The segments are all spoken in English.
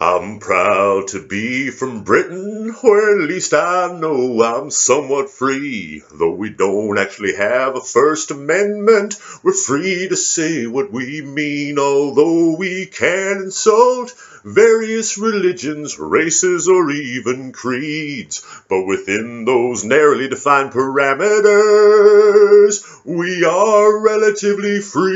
I'm proud to be from Britain, where at least I know I'm somewhat free. Though we don't actually have a First Amendment, we're free to say what we mean, although we can insult various religions, races, or even creeds. But within those narrowly defined parameters, we are relatively free.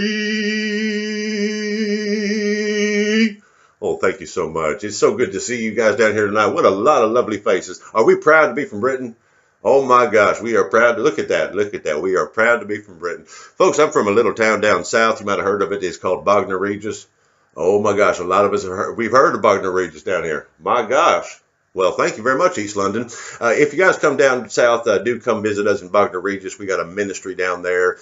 Oh, thank you so much. It's so good to see you guys down here tonight. What a lot of lovely faces. Are we proud to be from Britain? Oh my gosh, we are proud to look at that. Look at that. We are proud to be from Britain. Folks, I'm from a little town down south. You might have heard of it. It's called Bognor Regis. Oh my gosh, a lot of us have heard, we've heard of Bognor Regis down here. My gosh. Well, thank you very much, East London. If you guys come down south, do come visit us in Bognor Regis. We got a ministry down there.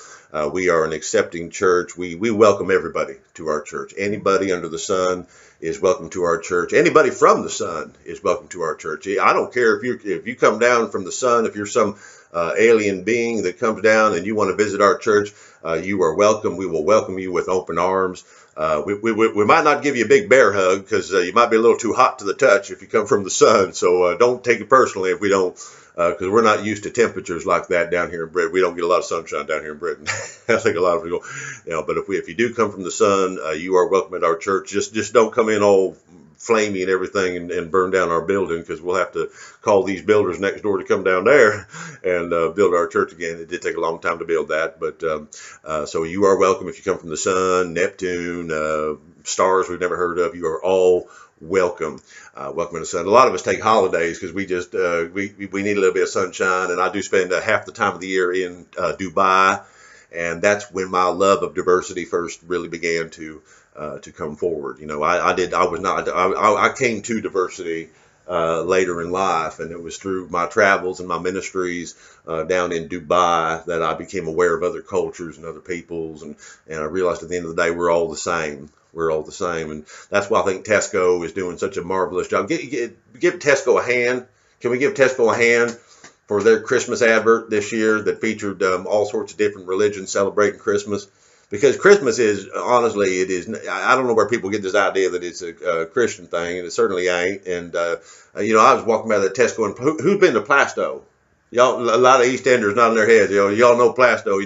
We are an accepting church. We welcome everybody to our church. Anybody under the sun is welcome to our church. Anybody from the sun is welcome to our church. I don't care if you come down from the sun, if you're some alien being that comes down and you want to visit our church, you are welcome. We will welcome you with open arms. We might not give you a big bear hug because you might be a little too hot to the touch if you come from the sun. So don't take it personally if we don't, because we're not used to temperatures like that down here in Britain. We don't get a lot of sunshine down here in Britain. I think a lot of people, but if you do come from the sun, you are welcome at our church. Just don't come in all flamey and everything and burn down our building, because we'll have to call these builders next door to come down there and build our church again. It did take a long time to build that, but so you are welcome if you come from the sun, Neptune, stars we've never heard of. You are all welcome. Welcome to the sun. A lot of us take holidays because we just we need a little bit of sunshine, and I do spend half the time of the year in Dubai, and that's when my love of diversity first really began to come forward. I came to diversity later in life, and it was through my travels and my ministries down in Dubai that I became aware of other cultures and other peoples, and I realized at the end of the day we're all the same. We're all the same, and that's why I think Tesco is doing such a marvelous job. Give Tesco a hand. Can we give Tesco a hand for their Christmas advert this year that featured all sorts of different religions celebrating Christmas? Because Christmas is, honestly, it is. I don't know where people get this idea that it's a Christian thing, and it certainly ain't. And I was walking by the Tesco, and who's been to Plasto? Y'all, a lot of East Enders nodding their heads. Y'all know Plasto.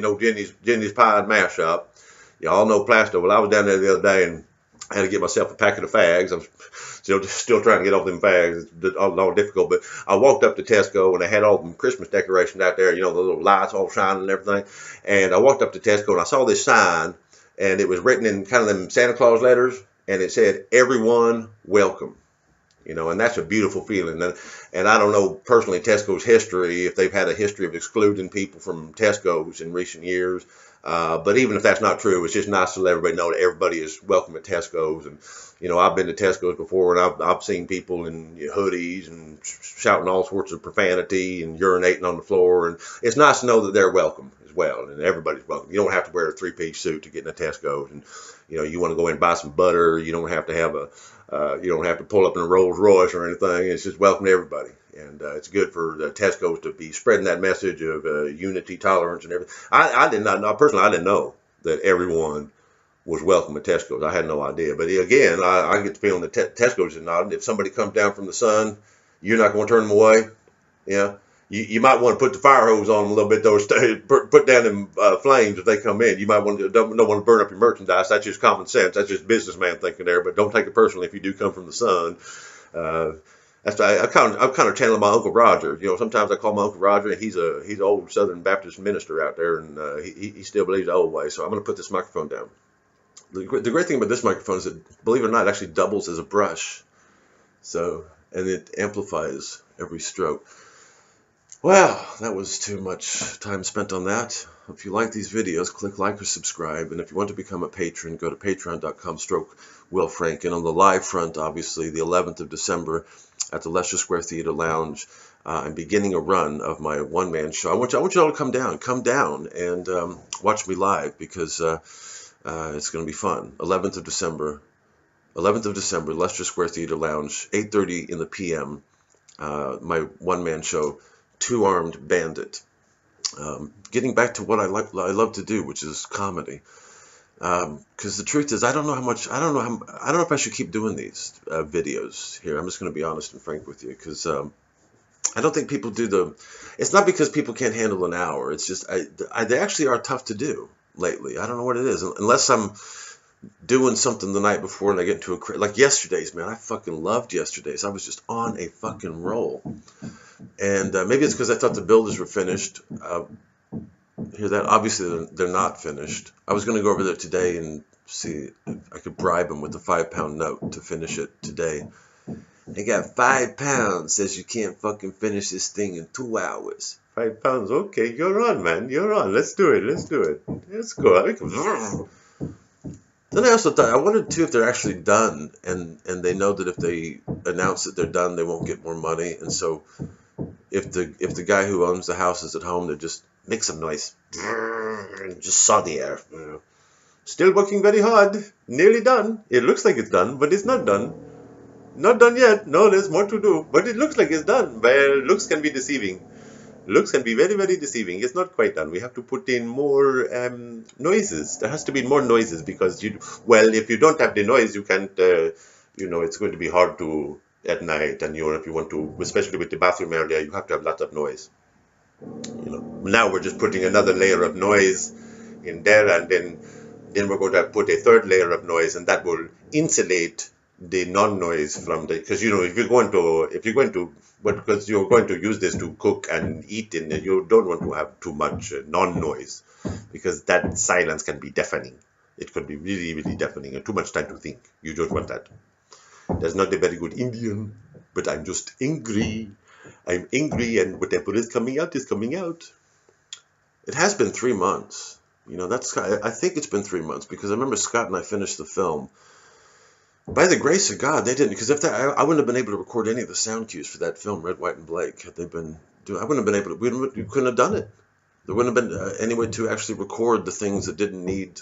Jenny's Pie and Mash Shop. Y'all know Plasto. Well, I was down there the other day, and I had to get myself a packet of fags. I'm still trying to get off them fags. It's all difficult. But I walked up to Tesco, and they had all them Christmas decorations out there, the little lights all shining and everything. And I walked up to Tesco, and I saw this sign, and it was written in kind of them Santa Claus letters, and it said, "Everyone welcome." And that's a beautiful feeling. And I don't know personally Tesco's history, if they've had a history of excluding people from Tesco's in recent years. But even if that's not true, it's just nice to let everybody know that everybody is welcome at Tesco's. And, I've been to Tesco's before, and I've seen people in hoodies and shouting all sorts of profanity and urinating on the floor. And it's nice to know that they're welcome as well, and everybody's welcome. You don't have to wear a three-piece suit to get in a Tesco's. And, you want to go in and buy some butter. You don't have to have you don't have to pull up in a Rolls Royce or anything. It's just welcome to everybody. And it's good for the Tesco's to be spreading that message of unity, tolerance, and everything. I did not know, personally, I didn't know that everyone was welcome at Tesco's. I had no idea. But again, I get the feeling that Tesco's is not. If somebody comes down from the sun, you're not going to turn them away. You might want to put the fire hose on them a little bit, though. Put down them flames if they come in. You might don't want to burn up your merchandise. That's just common sense. That's just businessman thinking there. But don't take it personally if you do come from the sun. I'm kind of channeling my Uncle Roger. Sometimes I call my Uncle Roger, and he's an old Southern Baptist minister out there, and he still believes the old way. So I'm going to put this microphone down. The great thing about this microphone is that, believe it or not, it actually doubles as a brush. And it amplifies every stroke. Well, that was too much time spent on that. If you like these videos, click like or subscribe. And if you want to become a patron, go to patreon.com/Will Franken. On the live front, obviously, the 11th of December at the Leicester Square Theater Lounge, I'm beginning a run of my one-man show. I want you all to come down and watch me live, because it's going to be fun. 11th of December, Leicester Square Theater Lounge, 8:30 in the p.m. My one-man show, Two-Armed Bandit. Getting back to what I love to do, which is comedy. Because the truth is, I don't know how much. I don't know if I should keep doing these videos here. I'm just going to be honest and frank with you, because I don't think people do the. It's not because people can't handle an hour. It's just they actually are tough to do lately. I don't know what it is, unless I'm doing something the night before and I get into like yesterday's, man. I fucking loved yesterday's. I was just on a fucking roll, and maybe it's because I thought the builders were finished. Hear that? Obviously, they're not finished. I was going to go over there today and see if I could bribe them with a £5 note to finish it today. They got £5. Says you can't fucking finish this thing in 2 hours. £5. Okay, you're on, man. You're on. Let's do it. Let's do it. Let's go. Then I also thought, I wondered too if they're actually done, and they know that if they announce that they're done, they won't get more money. And so if the guy who owns the house is at home, they just make some noise, just saw the air. Still working very hard. Nearly done. It looks like it's done, but it's not done. Not done yet. No, there's more to do. But it looks like it's done. Well, looks can be deceiving. Looks can be very, very deceiving. It's not quite done. We have to put in more noises. There has to be more noises because if you don't have the noise, you can't, it's going to be hard to at night. And, if you want to, especially with the bathroom area, you have to have lots of noise. Now we're just putting another layer of noise in there, and then we're going to put a third layer of noise, and that will insulate the non-noise from because if you're going to because you're going to use this to cook and eat in it, you don't want to have too much non-noise, because that silence can be deafening. It could be really, really deafening and too much time to think. You don't want that. That's not a very good Indian, but I'm just angry. I'm angry, and whatever is coming out is coming out. It has been 3 months. I think it's been 3 months, because I remember Scott and I finished the film. By the grace of God, they didn't, because if I wouldn't have been able to record any of the sound cues for that film, Red, White, and Blake, had they been doing. I wouldn't have been able to. We couldn't have done it. There wouldn't have been any way to actually record the things that didn't need.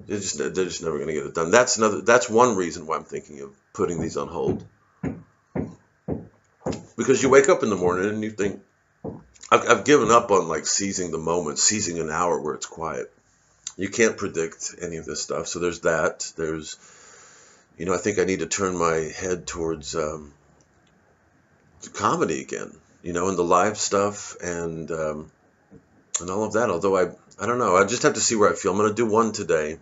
They're just never going to get it done. That's one reason why I'm thinking of putting these on hold. Because you wake up in the morning and you think, I've given up on like seizing the moment, seizing an hour where it's quiet. You can't predict any of this stuff. So there's that. There's, I think I need to turn my head towards comedy again, and the live stuff and all of that. Although I don't know. I just have to see where I feel. I'm going to do one today.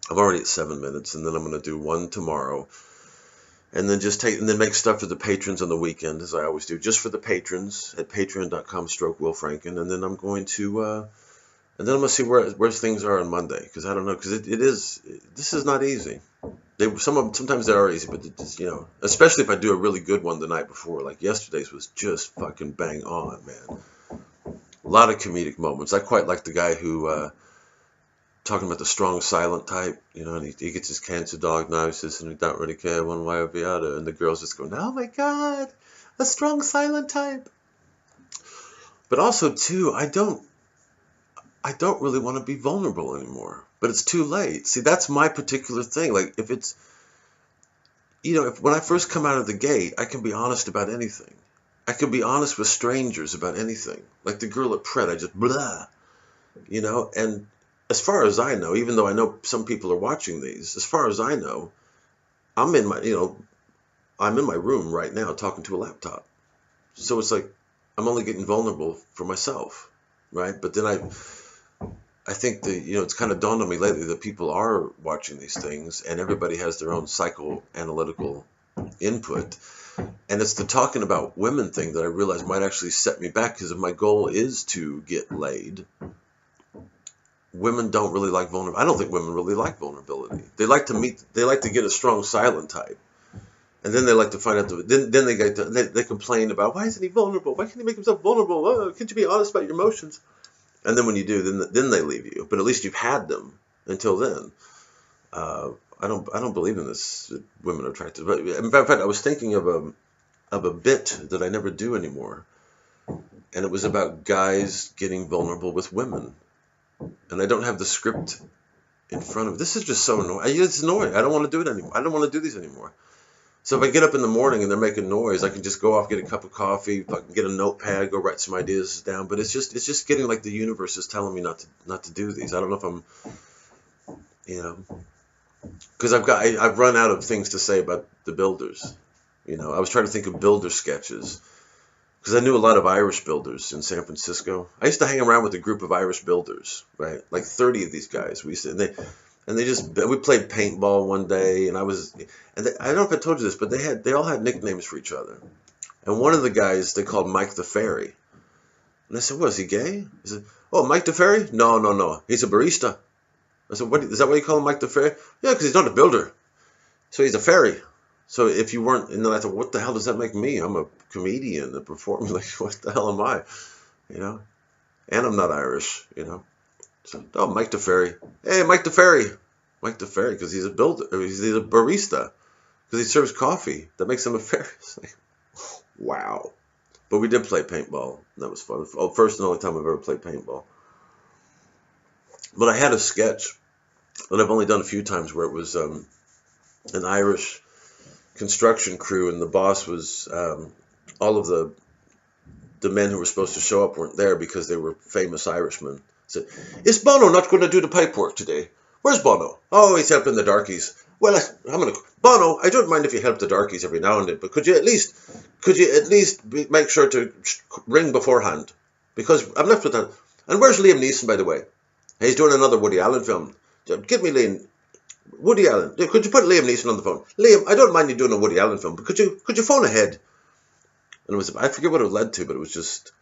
I'm already at 7 minutes, and then I'm going to do one tomorrow. And then make stuff for the patrons on the weekend, as I always do, just for the patrons at patreon.com/Will Franken. And then I'm going to see where things are on Monday, because I don't know, because this is not easy. Sometimes they are easy, but especially if I do a really good one the night before, like yesterday's was just fucking bang on, man. A lot of comedic moments. I quite like the guy who talking about the strong silent type, and he gets his cancer diagnosis and he don't really care one way or the other, and the girls just go, "Oh my God, a strong silent type." But also too, I don't really want to be vulnerable anymore, but it's too late. See, that's my particular thing. Like if it's, when I first come out of the gate, I can be honest about anything. I can be honest with strangers about anything. Like the girl at Pret, I just blah, and as far as I know, even though I know some people are watching these, as far as I know, I'm in my room right now talking to a laptop. So it's like I'm only getting vulnerable for myself, right? But then I think it's kind of dawned on me lately that people are watching these things, and everybody has their own psychoanalytical input. And it's the talking about women thing that I realize might actually set me back, because if my goal is to get laid, women don't really like vulnerability. I don't think women really like vulnerability. They like to get a strong silent type. And then they like to find out, then they complain about, why isn't he vulnerable? Why can't he make himself vulnerable? Oh, can't you be honest about your emotions? And then when you do, then they leave you. But at least you've had them until then. I don't believe in this. Women are attractive. But in fact, I was thinking of a bit that I never do anymore, and it was about guys getting vulnerable with women. And I don't have the script in front of. This is just so annoying. It's annoying. I don't want to do it anymore. I don't want to do these anymore. So if I get up in the morning and they're making noise, I can just go off, get a cup of coffee, fucking get a notepad, go write some ideas down. But it's just getting like the universe is telling me not to do these. I don't know if I'm, you know, because I've run out of things to say about the builders. I was trying to think of builder sketches because I knew a lot of Irish builders in San Francisco. I used to hang around with a group of Irish builders, right? Like 30 of these guys. We played paintball one day, and I don't know if I told you this, but they all had nicknames for each other. And one of the guys they called Mike the Ferry. And I said, "What, is he gay?" He said, "Oh, Mike the Ferry? No, no, no. He's a barista." I said, "What, is that what you call him, Mike the Ferry?" "Yeah, because he's not a builder. So he's a ferry." So if you weren't, and then I thought, what the hell does that make me? I'm a comedian, a performer. Like, what the hell am I? And I'm not Irish, So, oh, Mike the Ferry. Hey, Mike the Ferry. Mike the Ferry, because he's a builder. He's a barista. Because he serves coffee. That makes him a ferry. Like, wow. But we did play paintball. That was fun. Oh, first and only time I've ever played paintball. But I had a sketch that I've only done a few times where it was an Irish construction crew, and the boss was all of the men who were supposed to show up weren't there because they were famous Irishmen. Said, "Is Bono not going to do the pipe work today? Where's Bono?" "Oh, he's helping the darkies." "Well, I'm going to Bono. I don't mind if you help the darkies every now and then, but could you at least make sure to ring beforehand, because I'm left with that." "And where's Liam Neeson, by the way?" "He's doing another Woody Allen film." "Give me Liam. Woody Allen. Could you put Liam Neeson on the phone?" "Liam, I don't mind you doing a Woody Allen film, but could you phone ahead?" And I forget what it led to, but it was just,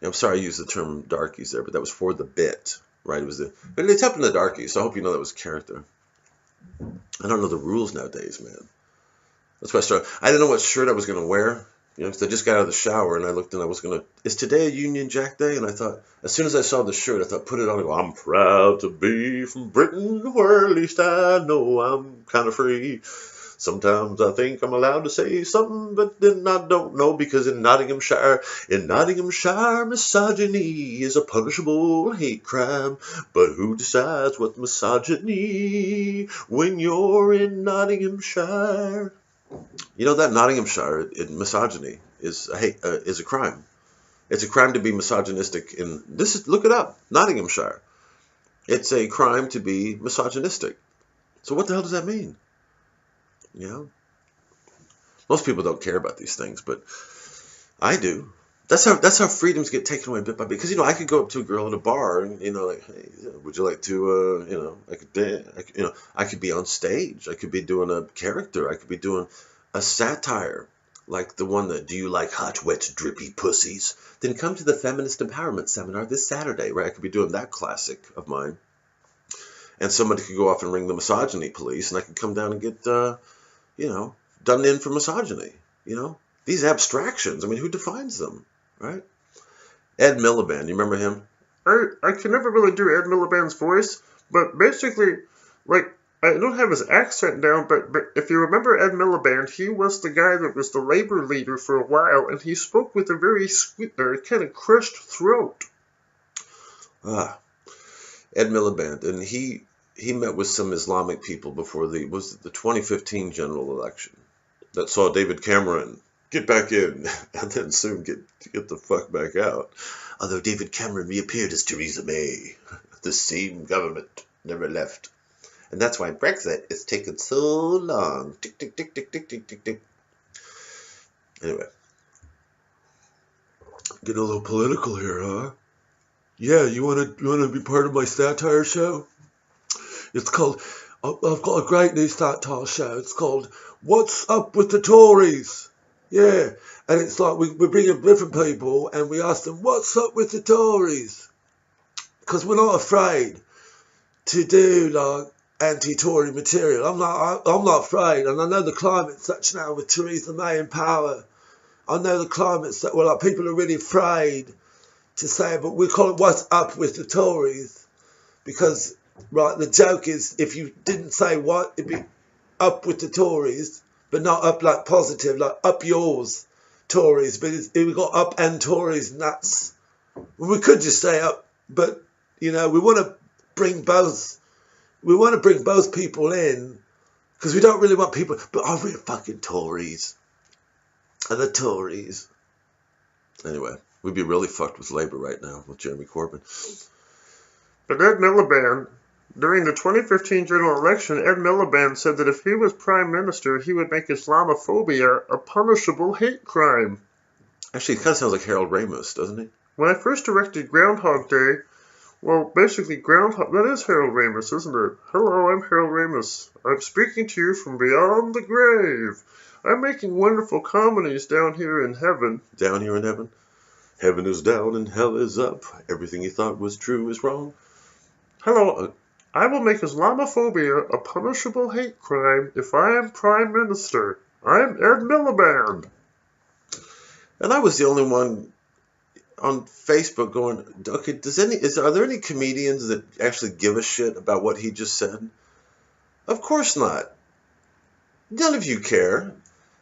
I'm sorry I used the term darkies there, but that was for the bit, right? It's helping the darkies, so I hope you know that was character. I don't know the rules nowadays, man. That's why I didn't know what shirt I was going to wear, because I just got out of the shower and I looked and is today a Union Jack Day? And I thought, as soon as I saw the shirt, I thought, put it on and go, "I'm proud to be from Britain, where at least I know I'm kind of free. Sometimes I think I'm allowed to say something, but then I don't know, because in Nottinghamshire, misogyny is a punishable hate crime. But who decides what misogyny when you're in Nottinghamshire?" You know that Nottinghamshire, misogyny is a crime. It's a crime to be misogynistic look it up, Nottinghamshire. It's a crime to be misogynistic. So what the hell does that mean? Most people don't care about these things, but I do. That's how freedoms get taken away bit by bit. Because I could go up to a girl at a bar and like, "Hey, would you like to I could be on stage. I could be doing a character. I could be doing a satire, like the one that, 'Do you like hot, wet, drippy pussies? Then come to the feminist empowerment seminar this Saturday,' right? I could be doing that classic of mine, and somebody could go off and ring the misogyny police, and I could come down and get done in for misogyny. These abstractions. I mean, who defines them, right? Ed Miliband, you remember him? I can never really do Ed Miliband's voice, but basically, like, I don't have his accent down, but if you remember Ed Miliband, he was the guy that was the labor leader for a while, and he spoke with a very sweet, kind of crushed throat. Ed Miliband, and he met with some Islamic people before the 2015 general election that saw David Cameron get back in and then soon get the fuck back out. Although David Cameron reappeared as Theresa May. The same government never left. And that's why Brexit is taking so long. Tick, tick, tick, tick, tick, tick, tick, tick. Anyway. Getting a little political here, huh? Yeah, you wanna be part of my satire show? It's called, I've got a great new satire show. It's called What's Up with the Tories? Yeah, and it's like we bring in different people and we ask them, what's up with the Tories? Because we're not afraid to do like anti-Tory material. I'm not afraid, and I know the climate's such now with Theresa May in power. I know the climate's that like people are really afraid to say, but we call it what's up with the Tories, because right, the joke is if you didn't say what, it'd be up with the Tories, but not up like positive, like up yours, Tories. But we got up and Tories, and that's, we could just say up, but we want to bring both. We want to bring both people in Because we don't really want people, but are we fucking Tories? And the Tories. Anyway, we'd be really fucked with labor right now with Jeremy Corbyn. But Ed Miliband, during the 2015 general election, Ed Miliband said that if he was prime minister, he would make Islamophobia a punishable hate crime. Actually, it kind of sounds like Harold Ramis, doesn't he? When I first directed Groundhog Day, well, basically, that is Harold Ramis, isn't it? Hello, I'm Harold Ramis. I'm speaking to you from beyond the grave. I'm making wonderful comedies down here in heaven. Down here in heaven? Heaven is down and hell is up. Everything you thought was true is wrong. Hello, I will make Islamophobia a punishable hate crime if I am Prime Minister. I'm Ed Miliband. And I was the only one on Facebook going, okay, are there any comedians that actually give a shit about what he just said? Of course not. None of you care.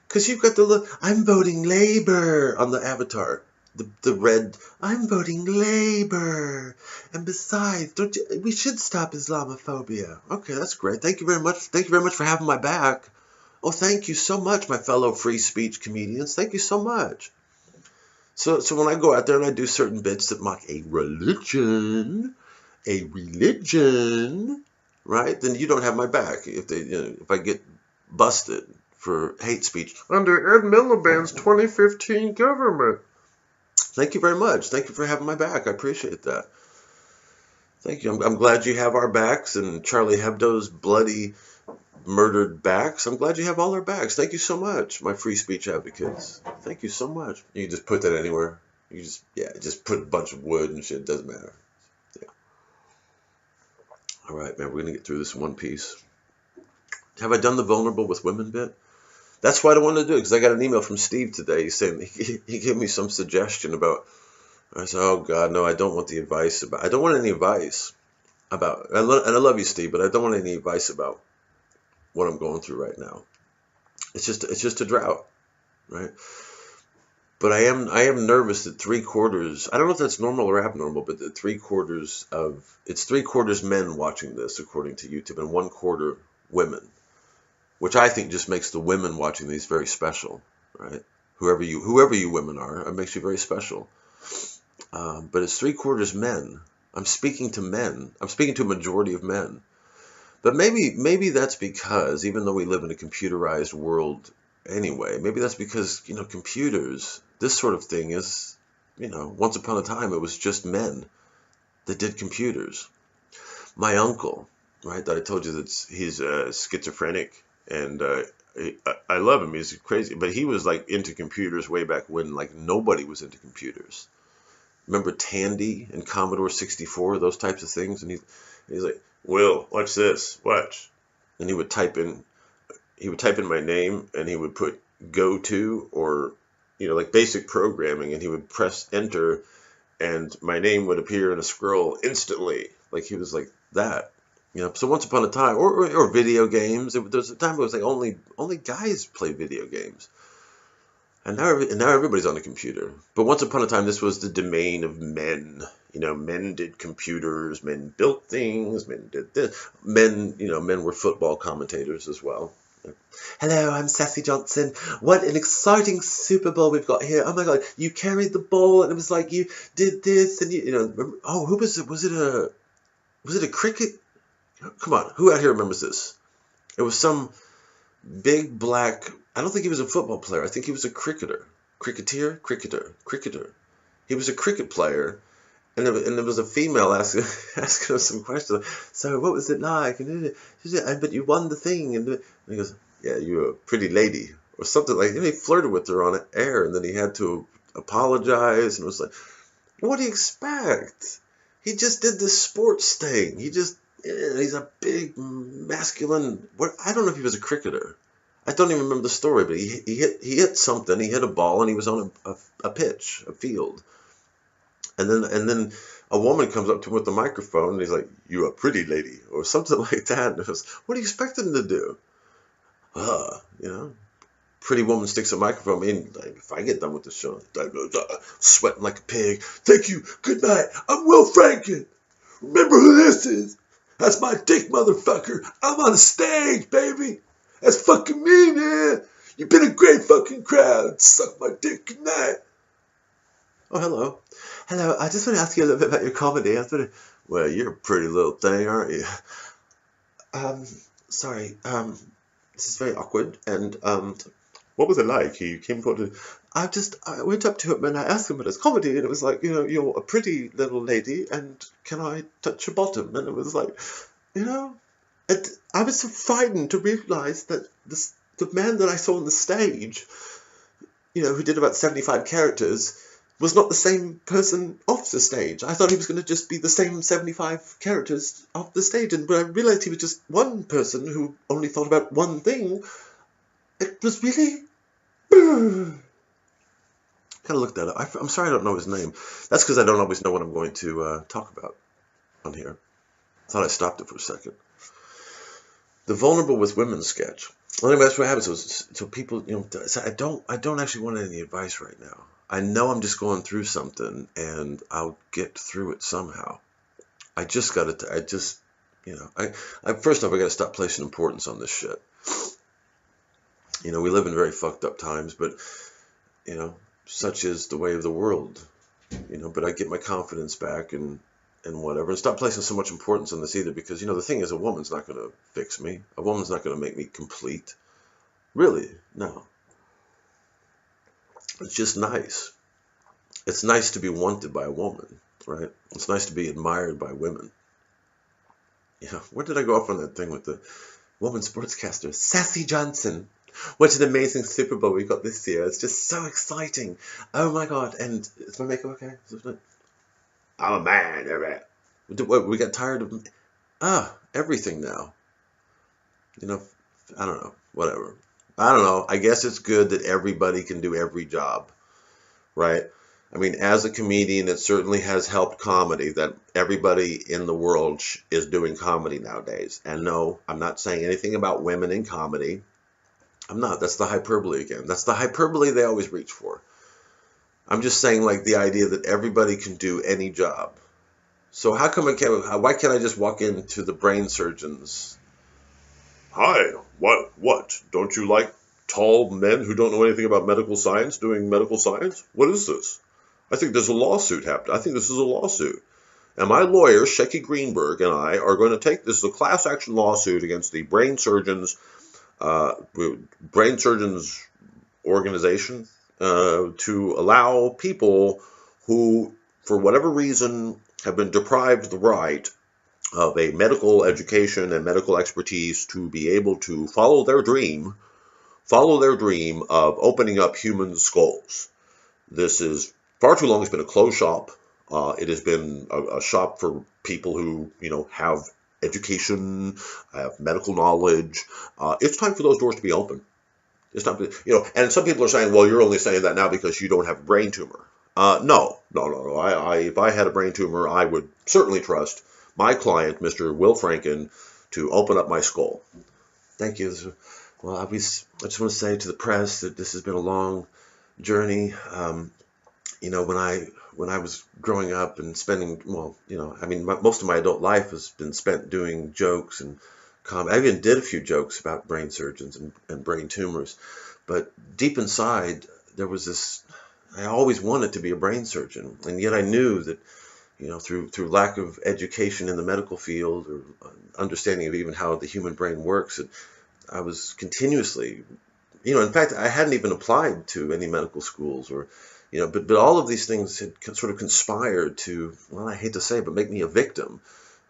Because you've got the I'm voting Labour on the avatar. The red, I'm voting Labour. And besides, we should stop Islamophobia. Okay, that's great. Thank you very much. Thank you very much for having my back. Oh, thank you so much, my fellow free speech comedians. Thank you so much. So when I go out there and I do certain bits that mock a religion, right? Then you don't have my back if I get busted for hate speech under Ed Miliband's 2015 government. Thank you very much. Thank you for having my back. I appreciate that. Thank you. I'm glad you have our backs and Charlie Hebdo's bloody murdered backs. I'm glad you have all our backs. Thank you so much, my free speech advocates. Thank you so much. You can just put that anywhere. You just put a bunch of wood and shit. It doesn't matter. Yeah. All right, man. We're gonna get through this in one piece. Have I done the vulnerable with women bit? That's why I wanted to do it, because I got an email from Steve today. He's saying he gave me some suggestion about. I said, oh God, no, I don't want the advice about. I don't want any advice about. And I love you, Steve, but I don't want any advice about what I'm going through right now. It's just a drought, right? But I am nervous that 3/4. I don't know if that's normal or abnormal, but that 3/4 it's 3/4 men watching this according to YouTube, and 1/4 women, which I think just makes the women watching these very special, right? Whoever you women are, it makes you very special. But it's 3/4 men. I'm speaking to men. I'm speaking to a majority of men. But maybe that's because, even though we live in a computerized world anyway, maybe that's because, computers, this sort of thing is, once upon a time it was just men that did computers. My uncle, right, that I told you that he's schizophrenic, and I love him. He's crazy, but he was like into computers way back when like nobody was into computers. Remember Tandy and Commodore 64, those types of things? And he's like, Will, watch this, watch. And he would type in my name, and he would put go to, or, like basic programming, and he would press enter, and my name would appear in a scroll instantly. Like he was like that. So once upon a time, or video games, there was a time it was like only guys played video games. And now everybody's on a computer. But once upon a time, this was the domain of men. Men did computers, men built things, men did this. Men were football commentators as well. Hello, I'm Sassy Johnson. What an exciting Super Bowl we've got here. Oh my God, you carried the ball, and it was like you did this, and who was it? Was it a cricket? Come on, who out here remembers this? It was some big black. I don't think he was a football player. I think he was a cricketer. Cricketer. He was a cricket player, and there was a female asking him some questions. So what was it like? But you won the thing. And he goes, yeah, you're a pretty lady, or something like that. And he flirted with her on air, and then he had to apologize, and it was like, what do you expect? He just did this sports thing. He's a big masculine. I don't know if he was a cricketer. I don't even remember the story, but he hit something. He hit a ball, and he was on a pitch, a field. And then a woman comes up to him with the microphone, and he's like, "You a pretty lady," or something like that. And it was, what do you expect him to do? Pretty woman sticks a microphone in. Like, if I get done with the show, sweating like a pig. Thank you. Good night. I'm Will Franken. Remember who this is? That's my dick, motherfucker. I'm on the stage, baby. That's fucking me, man. You've been a great fucking crowd. Suck my dick good night. Oh, hello. Hello, I just want to ask you a little bit about your comedy. Well, you're a pretty little thing, aren't you? Um, sorry, this is very awkward, and, what was it like? He came forward to, I went up to him and I asked him about his comedy, and it was like, you're a pretty little lady, and can I touch your bottom? And it was like, you know, I was so frightened to realize that the man that I saw on the stage, who did about 75 characters, was not the same person off the stage. I thought he was going to just be the same 75 characters off the stage, and when I realized he was just one person who only thought about one thing, it was really... Gotta look that up. I'm sorry I don't know his name. That's because I don't always know what I'm going to talk about on here. I thought I stopped it for a second. The Vulnerable with Women sketch. Well, anyway, that's what happens. So people, so I don't actually want any advice right now. I know I'm just going through something, and I'll get through it somehow. I just got to, first off, I got to stop placing importance on this shit. We live in very fucked up times, but, such is the way of the world, but I get my confidence back and whatever, and stop placing so much importance on this either, because, the thing is, a woman's not going to fix me. A woman's not going to make me complete. Really, no. It's just nice. It's nice to be wanted by a woman, right? It's nice to be admired by women. Where did I go off on that thing with the woman sportscaster? Sassy Johnson. What an amazing Super Bowl we got this year. It's just so exciting. Oh my God. And is my makeup okay? I'm a man, alright. We got tired of everything now. I don't know. Whatever. I don't know. I guess it's good that everybody can do every job, right? I mean, as a comedian, it certainly has helped comedy that everybody in the world is doing comedy nowadays. And no, I'm not saying anything about women in comedy. I'm not. That's the hyperbole again. That's the hyperbole they always reach for. I'm just saying, like, the idea that everybody can do any job. So why can't I just walk into the brain surgeon's? Hi, what? Don't you like tall men who don't know anything about medical science doing medical science? What is this? I think there's a lawsuit happening. I think this is a lawsuit. And my lawyer, Shecky Greenberg, and I are going to take this as a class action lawsuit against the brain surgeons organization to allow people who, for whatever reason, have been deprived the right of a medical education and medical expertise to be able to follow their dream of opening up human skulls. This is far too long. It's been a closed shop. It has been a shop for people who, have education, have medical knowledge. It's time for those doors to be open. It's time to, and some people are saying, well, you're only saying that now because you don't have a brain tumor. No. If I had a brain tumor, I would certainly trust my client, Mr. Will Franken, to open up my skull. Thank you. Well, I just want to say to the press that this has been a long journey. When I was growing up and spending, most of my adult life has been spent doing jokes and comedy. I even did a few jokes about brain surgeons and brain tumors. But deep inside, there was this, I always wanted to be a brain surgeon. And yet I knew that, through lack of education in the medical field or understanding of even how the human brain works, I was continuously, in fact, I hadn't even applied to any medical schools but all of these things had sort of conspired to, well, I hate to say it, but make me a victim.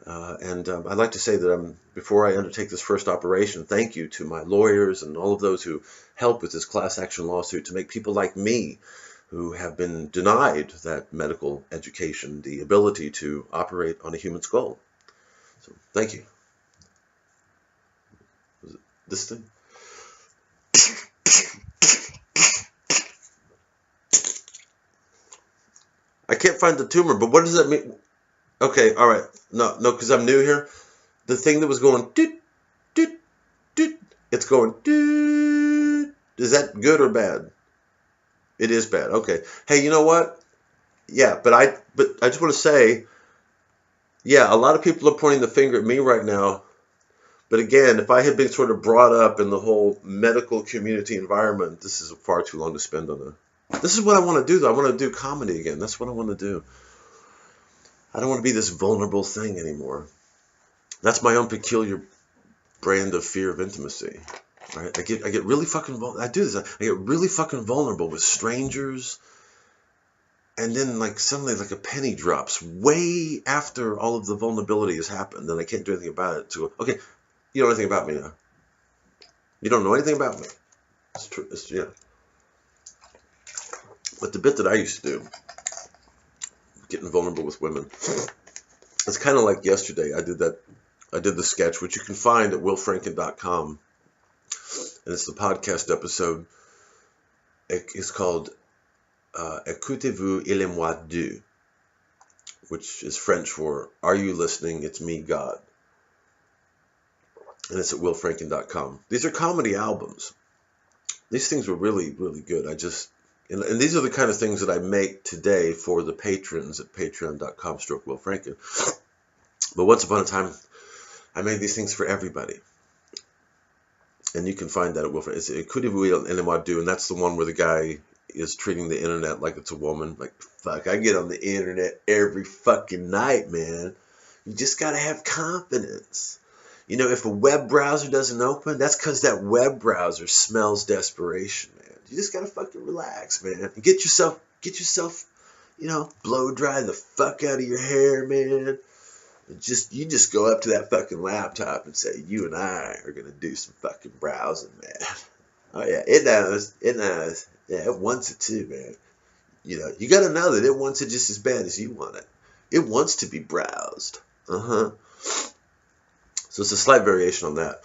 I'd like to say that before I undertake this first operation, thank you to my lawyers and all of those who helped with this class action lawsuit to make people like me, who have been denied that medical education, the ability to operate on a human skull. So, thank you. Was it this thing? I can't find the tumor, but what does that mean? Okay, all right. No, because I'm new here. The thing that was going doot, doot, doot, it's going doot. Is that good or bad? It is bad. Okay. Hey, you know what? Yeah, but I just want to say, yeah, a lot of people are pointing the finger at me right now, But again, if I had been sort of brought up in the whole medical community environment, this is far too long to spend on a. This is what I want to do, though. I want to do comedy again. That's what I want to do. I don't want to be this vulnerable thing anymore. That's my own peculiar brand of fear of intimacy. Right? I get really fucking I do this. I get really fucking vulnerable with strangers, and then like suddenly like a penny drops way after all of the vulnerability has happened, and I can't do anything about it. To go, okay, you know anything about me now? You don't know anything about me. It's true. Yeah. But the bit that I used to do, getting vulnerable with women, it's kind of like yesterday. I did the sketch, which you can find at willfranken.com. And it's the podcast episode. It's called Écoutez-vous, il est moi deux, which is French for Are you listening? It's me, God. And it's at willfranken.com. These are comedy albums. These things were really, really good. And these are the kind of things that I make today for the patrons at patreon.com/willfranken. But once upon a time, I made these things for everybody. And you can find that at Willfranken. It's Écoutez-vous, il est moi deux, and that's the one where the guy is treating the internet like it's a woman. Like, fuck, I get on the internet every fucking night, man. You just gotta have confidence. You know, if a web browser doesn't open, that's because that web browser smells desperation, man. You just gotta fucking relax, man. And get yourself, you know, blow dry the fuck out of your hair, man. You just go up to that fucking laptop and say, you and I are gonna do some fucking browsing, man. Oh yeah, it knows. Yeah, it wants it too, man. You know, you gotta know that it wants it just as bad as you want it. It wants to be browsed. So it's a slight variation on that,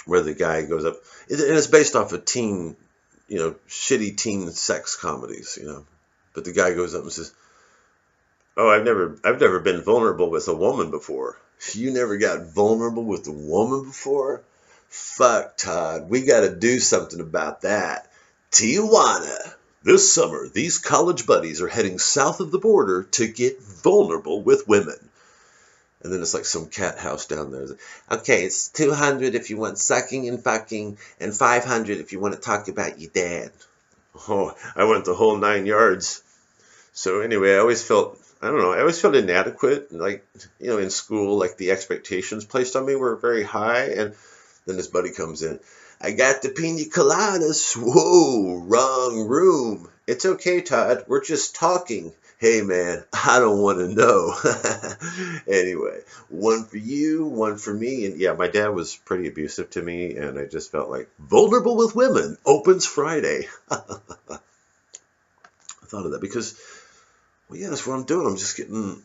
where the guy goes up, and it's based off of teen, you know, shitty teen sex comedies, you know. But the guy goes up and says, "Oh, I've never been vulnerable with a woman before." You never got vulnerable with a woman before? Fuck, Todd. We got to do something about that. Tijuana. This summer, these college buddies are heading south of the border to get vulnerable with women. And then it's like some cat house down there. Okay, it's $200 if you want sucking and fucking, and $500 if you want to talk about your dad. Oh, I went the whole 9 yards. So anyway, I always felt inadequate. Like, you know, in school, like the expectations placed on me were very high. And then this buddy comes in. I got the pina coladas. Whoa, wrong room. It's okay, Todd. We're just talking. Hey, man, I don't want to know. Anyway, one for you, one for me. And yeah, my dad was pretty abusive to me. And I just felt like vulnerable with women opens Friday. I thought of that because, well, yeah, that's what I'm doing. I'm just getting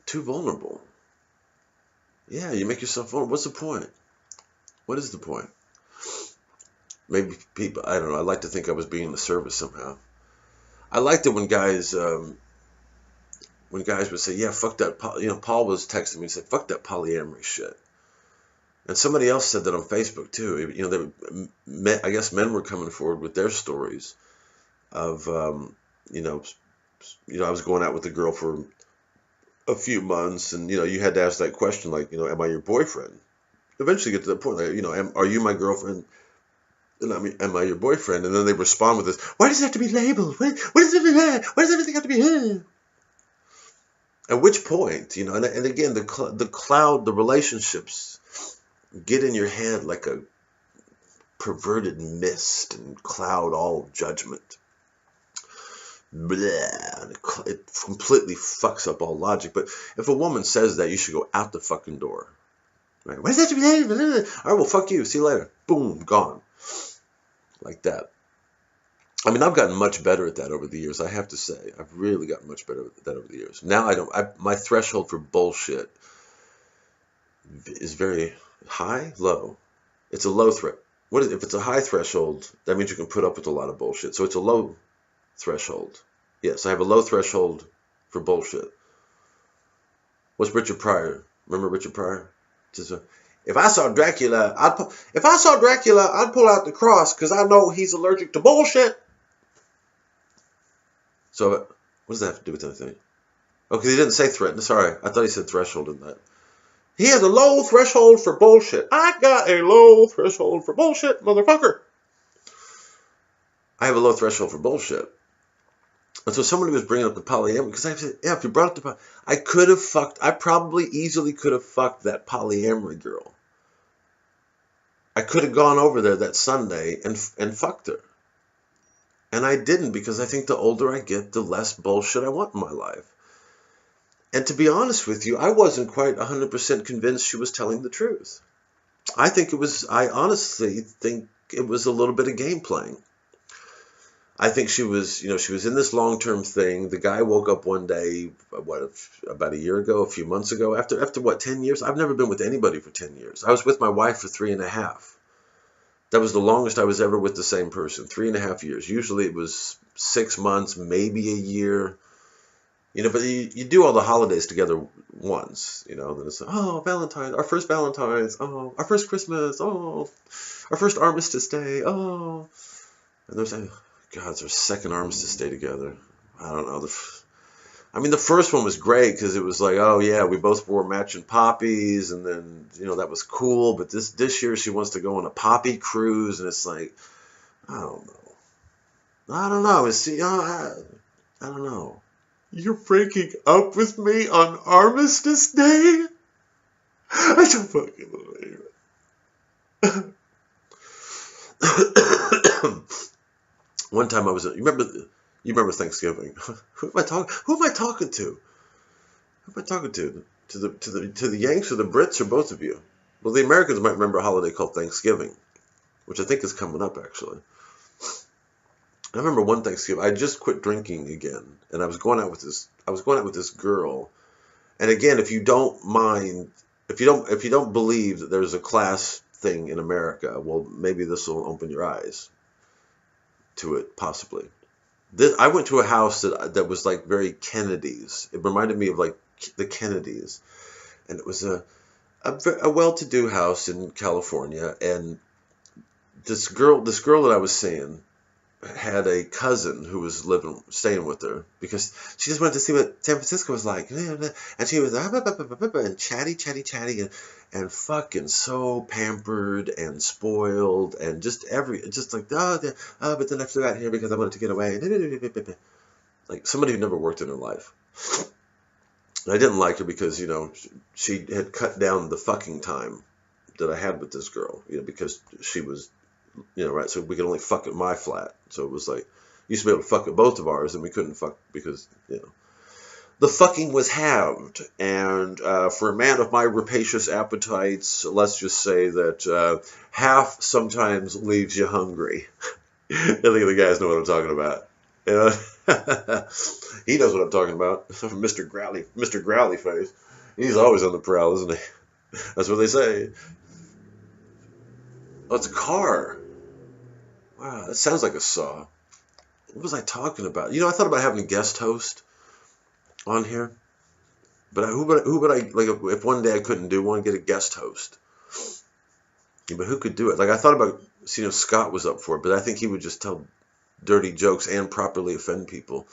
too vulnerable. Yeah, you make yourself vulnerable. What's the point? What is the point? Maybe people, I don't know. I like to think I was being of service somehow. I liked it when guys would say, yeah, fuck that. You know, Paul was texting me and said, fuck that polyamory shit. And somebody else said that on Facebook too. You know, I guess men were coming forward with their stories of, you know, I was going out with a girl for a few months, and you know, you had to ask that question, like, you know, am I your boyfriend? Eventually, get to the point, like, you know, are you my girlfriend? And I mean, am I your boyfriend? And then they respond with this: why does it have to be labeled? Why does everything have to be? At which point, you know, and again, the relationships get in your head like a perverted mist and cloud all judgment. Blah, it completely fucks up all logic. But if a woman says that, you should go out the fucking door. Right? Why does that have to be? All right, well, fuck you. See you later. Boom, gone. Like that. I mean, I've gotten much better at that over the years. I have to say, I've really gotten much better at that over the years. Now my threshold for bullshit is very high, low. It's a low threat. If it's a high threshold? That means you can put up with a lot of bullshit. So it's a low threshold. Yes, I have a low threshold for bullshit. What's Richard Pryor? Remember Richard Pryor? If I saw Dracula, I'd pull out the cross because I know he's allergic to bullshit. So what does that have to do with anything? Oh, because he didn't say threaten. Sorry, I thought he said threshold in that. He has a low threshold for bullshit. I got a low threshold for bullshit, motherfucker. I have a low threshold for bullshit. And so somebody was bringing up the polyamory, because I said, yeah, if you brought up the I probably easily could have fucked that polyamory girl. I could have gone over there that Sunday and fucked her. And I didn't, because I think the older I get, the less bullshit I want in my life. And to be honest with you, I wasn't quite 100% convinced she was telling the truth. I honestly think it was a little bit of game playing. I think she was in this long-term thing. The guy woke up one day, about a year ago, a few months ago, after 10 years? I've never been with anybody for 10 years. I was with my wife for 3.5. That was the longest I was ever with the same person, 3.5 years. Usually it was 6 months, maybe a year. But you do all the holidays together once, then it's, oh, Valentine's, our first Valentine's, oh, our first Christmas, oh, our first Armistice Day, oh. And they're saying, God, it's our second Armistice Day together. I don't know. The first one was great because it was like, oh, yeah, we both wore matching poppies, and then, that was cool. But this year she wants to go on a poppy cruise, and it's like, I don't know. I don't know. You're breaking up with me on Armistice Day? I don't fucking believe it. One time I was, you remember Thanksgiving? Who am I talking to? Who am I talking to? To the Yanks or the Brits or both of you? Well, the Americans might remember a holiday called Thanksgiving, which I think is coming up actually. I remember one Thanksgiving, I just quit drinking again, and I was going out with this girl. And again, if you don't believe that there's a class thing in America, well, maybe this will open your eyes to it, possibly. I went to a house that was like very Kennedys. It reminded me of like the Kennedys, and it was a well-to-do house in California. And this girl that I was seeing had a cousin who was staying with her, because she just wanted to see what San Francisco was like, and she was and chatty and fucking so pampered and spoiled, and just like, but then I flew out here because I wanted to get away, like somebody who never worked in her life. And I didn't like her because she had cut down the fucking time that I had with this girl, because she was, right, so we could only fuck at my flat. So it was like, used to be able to fuck at both of ours, and we couldn't fuck because, the fucking was halved. And for a man of my rapacious appetites, let's just say that half sometimes leaves you hungry. I think the guys know what I'm talking about. He knows what I'm talking about. Mr. Growly face. He's always on the prowl, isn't he? That's what they say. Oh, it's a car. Wow, that sounds like a saw. What was I talking about? I thought about having a guest host on here. But who would I, like, if one day I couldn't do one, get a guest host. Yeah, but who could do it? Like, I thought about, Scott was up for it, but I think he would just tell dirty jokes and properly offend people.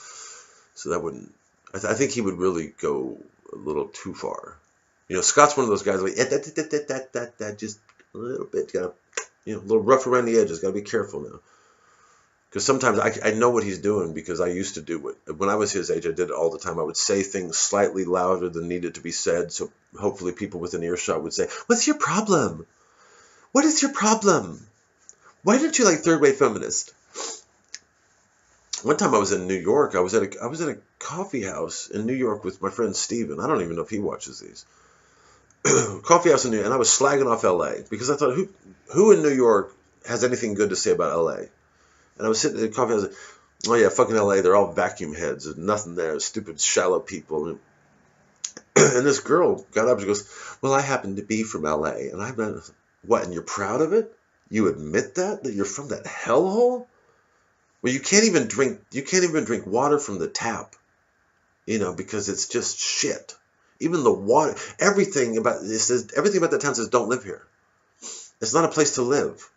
So that wouldn't, I think he would really go a little too far. Scott's one of those guys like, that, just a little bit, gotta, a little rough around the edges, gotta be careful now. Because sometimes I know what he's doing, because I used to do it. When I was his age, I did it all the time. I would say things slightly louder than needed to be said, so hopefully people within earshot would say, "What's your problem? What is your problem? Why don't you like third-rate feminist?" One time I was in New York. I was at a coffee house in New York with my friend Steven. I don't even know if he watches these. Coffee house in New York, and I was slagging off LA, because I thought, who in New York has anything good to say about LA? And I was sitting in the coffee house, like, oh yeah, fucking LA, they're all vacuum heads. There's nothing there, stupid, shallow people. And this girl got up and goes, "Well, I happen to be from LA." And I've been, what, and you're proud of it? You admit that you're from that hellhole? Well, you can't even drink water from the tap, because it's just shit. Even the water, everything about that town says don't live here. It's not a place to live.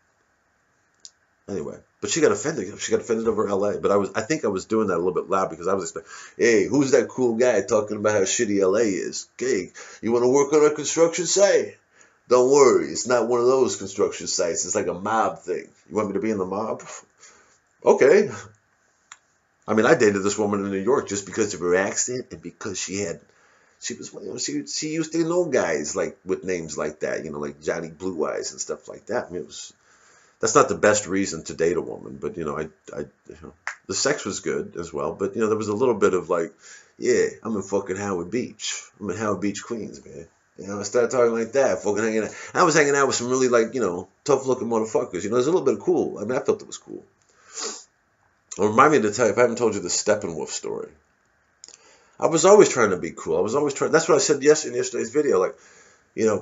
Anyway, But she got offended. She got offended over LA. But I think I was doing that a little bit loud because I was expecting, hey, who's that cool guy talking about how shitty LA is? Hey, you want to work on a construction site? Don't worry, it's not one of those construction sites. It's like a mob thing. You want me to be in the mob? Okay. I mean, I dated this woman in New York just because of her accent and because she was, she used to know guys like with names like that, like Johnny Blue Eyes and stuff like that. I mean, that's not the best reason to date a woman, but the sex was good as well. But there was a little bit of like, yeah, I'm in fucking Howard Beach. I'm in Howard Beach, Queens, man. I started talking like that, fucking hanging out. I was hanging out with some really like, tough looking motherfuckers. There's a little bit of cool. I mean, I felt it was cool. Remind me to tell you, if I haven't told you the Steppenwolf story. I was always trying to be cool. I was always trying. That's what I said in yesterday's video. Like,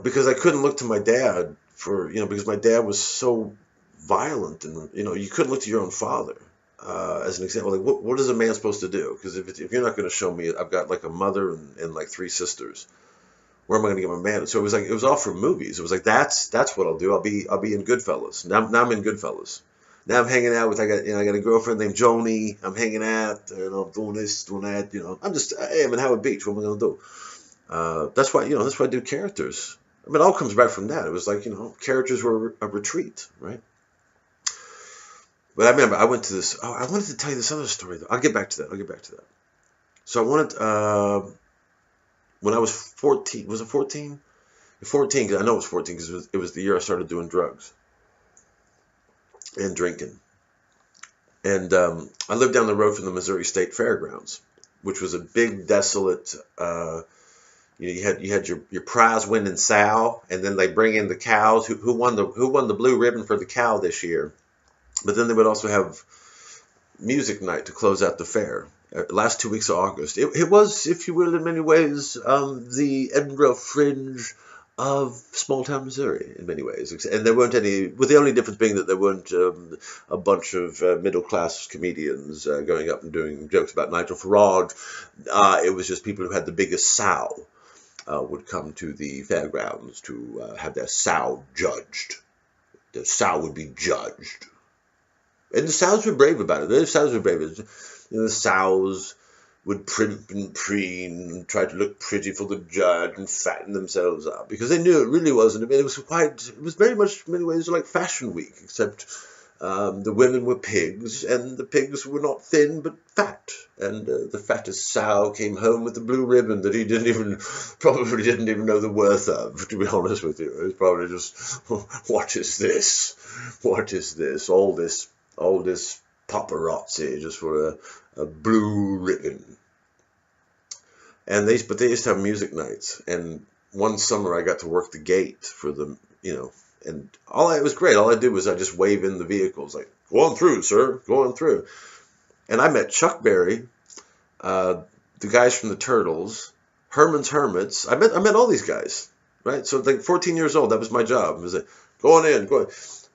because I couldn't look to my dad because my dad was so violent, and you couldn't look to your own father as an example. Like, what is a man supposed to do? Because if you're not going to show me, I've got like a mother and like 3 sisters. Where am I going to get my man? So it was all for movies. It was like that's what I'll do. I'll be in Goodfellas. Now I'm in Goodfellas. Now I'm hanging out with I got a girlfriend named Joni. I'm hanging out. I'm doing this, doing that. I'm in Howard Beach. What am I going to do? That's why I do characters. I mean, it all comes back from that. It was like characters were a retreat, right? But I remember I went to this. Oh, I wanted to tell you this other story though. I'll get back to that. So I wanted. When I was 14, was it 14? 14, because I know it was 14 because it was the year I started doing drugs and drinking. And I lived down the road from the Missouri State Fairgrounds, which was a big, desolate. You had your prize winning sow, and then they bring in the cows. Who won the blue ribbon for the cow this year? But then they would also have music night to close out the fair. Last 2 weeks of August. It was, if you will, in many ways, the Edinburgh Fringe of small town Missouri, in many ways. And there weren't any, with the only difference being that there weren't a bunch of middle class comedians going up and doing jokes about Nigel Farage. It was just people who had the biggest sow would come to the fairgrounds to have their sow judged. The sow would be judged. And the sows were brave about it. The sows were brave. The sows would primp and preen and try to look pretty for the judge and fatten themselves up because they knew it really wasn't. I mean, it was very much in many ways like Fashion Week, except the women were pigs and the pigs were not thin but fat. And the fattest sow came home with the blue ribbon that he probably didn't even know the worth of, to be honest with you. It was probably just, what is this? What is this? All this paparazzi just for a blue ribbon. And they used to have music nights. And one summer I got to work the gate for them, and it was great. All I did was I just wave in the vehicles, like, go on through, sir, go on through. And I met Chuck Berry, the guys from the Turtles, Herman's Hermits. I met all these guys, right? So like 14 years old, that was my job. It was like, go on.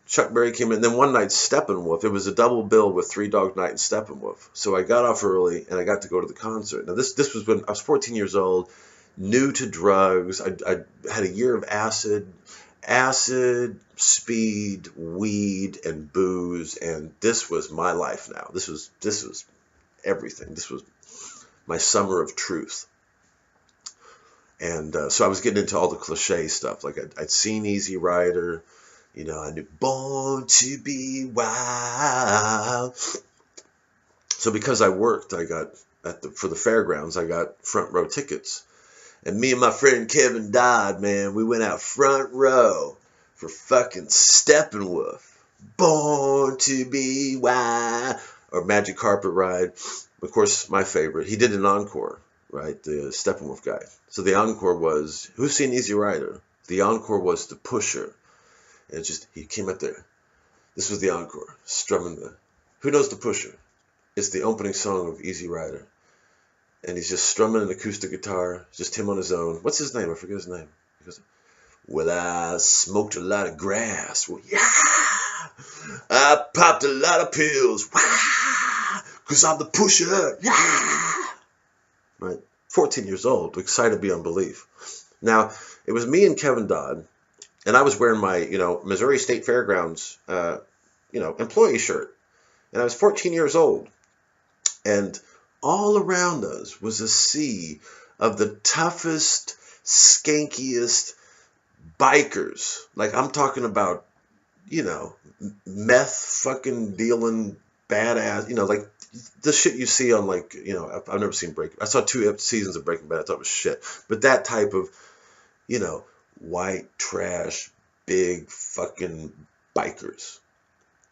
Chuck Berry came in. Then one night, Steppenwolf. It was a double bill with Three Dog Night and Steppenwolf. So I got off early and I got to go to the concert. Now this was when I was 14 years old, new to drugs. I had a year of acid, speed, weed, and booze, and this was my life now. This was everything. This was my summer of truth. And so I was getting into all the cliche stuff. Like I'd seen Easy Rider. I knew Born to Be Wild. So because I worked, I got for the fairgrounds, I got front row tickets. And me and my friend Kevin Dodd, man, we went out front row for fucking Steppenwolf. Born to Be Wild. Or Magic Carpet Ride. Of course, my favorite. He did an encore, right? The Steppenwolf guy. So the encore was, who's seen Easy Rider? The encore was The Pusher. And he came up there. This was the encore, strumming who knows The Pusher? It's the opening song of Easy Rider. And he's just strumming an acoustic guitar, just him on his own. What's his name? I forget his name. He goes, well, I smoked a lot of grass. Well, yeah. I popped a lot of pills. Wow. Because I'm the pusher. Yeah. Right? 14 years old, excited beyond belief. Now, it was me and Kevin Dodd. And I was wearing my, Missouri State Fairgrounds, employee shirt. And I was 14 years old. And all around us was a sea of the toughest, skankiest bikers. Like, I'm talking about, you know, meth fucking dealing badass, you know, like the shit you see on, like, you know, I've never seen I saw 2 seasons of Breaking Bad. I thought it was shit. But that type of, you know, white trash, big fucking bikers,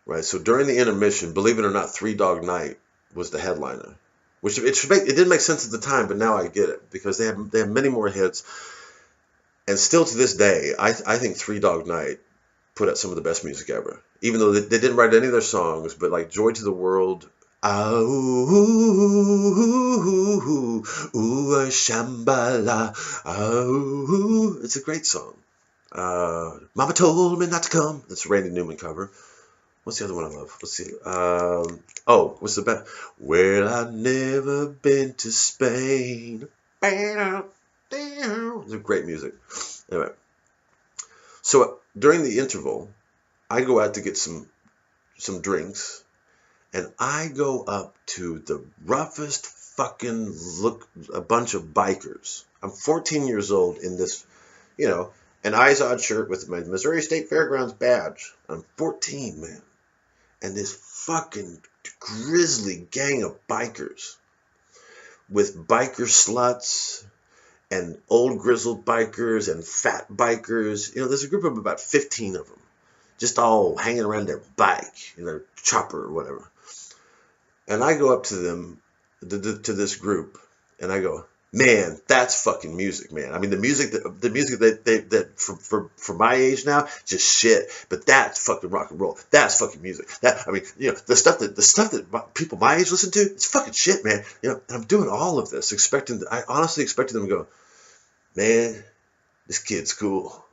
right? So during the intermission, believe it or not, Three Dog Night was the headliner, which it didn't make sense at the time, but now I get it because they have many more hits, and still to this day, I think Three Dog Night put out some of the best music ever. Even though they didn't write any of their songs, but like Joy to the World, ooh, Shambhala, it's a great song. Mama told me not to come. That's a Randy Newman cover. What's the other one I love? Let's see. What's the best? Well, I've never been to Spain. It's a great music. Anyway, so during the interval, I go out to get some drinks, and I go up to the roughest fucking a bunch of bikers. I'm 14 years old in this, you know, an Izod shirt with my Missouri State Fairgrounds badge. I'm 14, man. And this fucking grisly gang of bikers with biker sluts and old grizzled bikers and fat bikers. You know, there's a group of about 15 of them, just all hanging around their bike, their chopper or whatever. And I go up to them, to this group, and I go, man, that's fucking music, man. I mean, the music that for my age now, just shit. But that's fucking rock and roll. That's fucking music. I mean, you know, the stuff that people my age listen to, it's fucking shit, man. You know, and I'm doing all of this, I honestly expected them to go, man, this kid's cool.